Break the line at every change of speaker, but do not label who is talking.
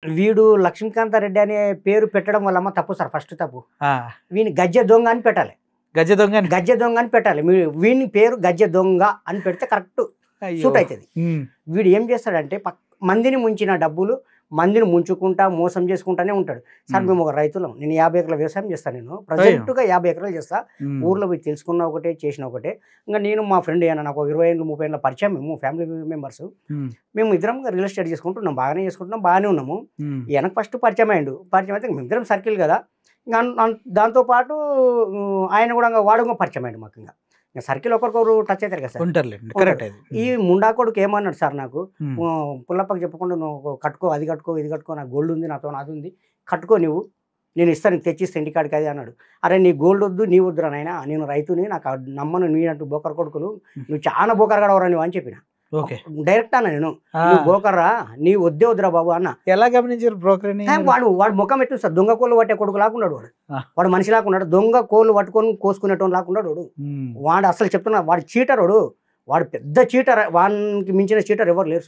వీడు లక్ష్మీకాంతారెడ్డి అనే పేరు పెట్టడం వల్ల తప్పు సార్, ఫస్ట్ తప్పు.
ఆ,
వీని గజ్జె దొంగ అని పెట్టాలి,
గజ దొంగ అని.
గజ్జె దొంగ అని పెట్టాలి. వీని పేరు గజ్జె దొంగ అని పెడితే కరెక్ట్
అయ్యో.
సూట్ అవుతుంది.
ఉమ్,
వీడు ఏం చేస్తాడంటే మందిని ముంచిన డబ్బులు మందిని ముంచుకుంటా మోసం చేసుకుంటానే ఉంటాడు. సార్ మేము ఒక రైతులం, నేను 50 ఎకరాల వ్యవసాయం చేస్తాను. నేను ప్రజెంట్గా 50 ఎకరాలు చేస్తా.
ఉమ్,
ఊర్లో పోయి తెలుసుకున్న ఒకటే చేసిన ఒకటే. ఇంకా నేను మా ఫ్రెండ్ అయినా నాకు 20 ఏళ్ళు 30 ఏళ్ళ పరిచయం, మేము ఫ్యామిలీ మెంబర్స్.
ఉమ్,
మేము ఇద్దరం రియల్ ఎస్టేట్ చేసుకుంటున్నాం, బాగానే చేసుకుంటున్నాం, బాగానే ఉన్నాము.
ఉమ్,
ఈయనకు ఫస్ట్ పరిచయం అయ్యిండు. పరిచయం అయితే మేమిద్దరం సర్కిల్ కదా. ఇంకా దాంతోపాటు ఆయన కూడా వాడు కూడా పరిచయం అయ్యిండు మాకు. ఇంకా సర్కిల్ ఒకరికొకరు టచ్ అవుతారు కదా సార్.
ఉంటారులేండి, కరెక్ట్ అది.
ఈ ముండా కొడుకు ఏమన్నాడు సార్ నాకు,
ఉమ్,
పుల్లప్పకి చెప్పకుండా నువ్వు కట్టుకో, అది కట్టుకో, ఇది కట్టుకో, నాకు గోల్డ్ ఉంది, నాతో అది ఉంది, కట్టుకో నువ్వు, నేను ఇస్తాను, నీకు తెచ్చిస్తా ఇంటికాడికి అది అన్నాడు. అరే నీ గోల్డ్ వద్దు, నీ వద్దురా నాయనా, నేను రైతుని, నాకు నమ్మను నీనంటూ బోకర్ కొడుకులు, నువ్వు చాలా బోకర్ గడవరా నువ్వు అని చెప్పిన.
ఓకే.
డైరెక్ట్ అన్న నేను,
ఆ,
నువ్వు బోకర్రా, నీ వద్దే వద్దురా బాబు అన్న.
ఎలా గమనించారు బ్రోకర్ అని?
వాడు ముఖం ఎట్టు సార్, దొంగ కోళ్ళు పట్టే కొడుకు లాక్కున్నాడు వాడు.
ఆ.
వాడు మనిషి లాక్కున్నాడు, దొంగ కోళ్ళు పట్టుకొని కోసుకునేటోడు లాక్కున్నాడు వాడు.
ఉమ్.
వాడు అసలు చెప్తున్నా, వాడు చీటర్ వాడు పెద్ద చీటర్, వానికి మించిన చీటర్ ఎవరు లేరు.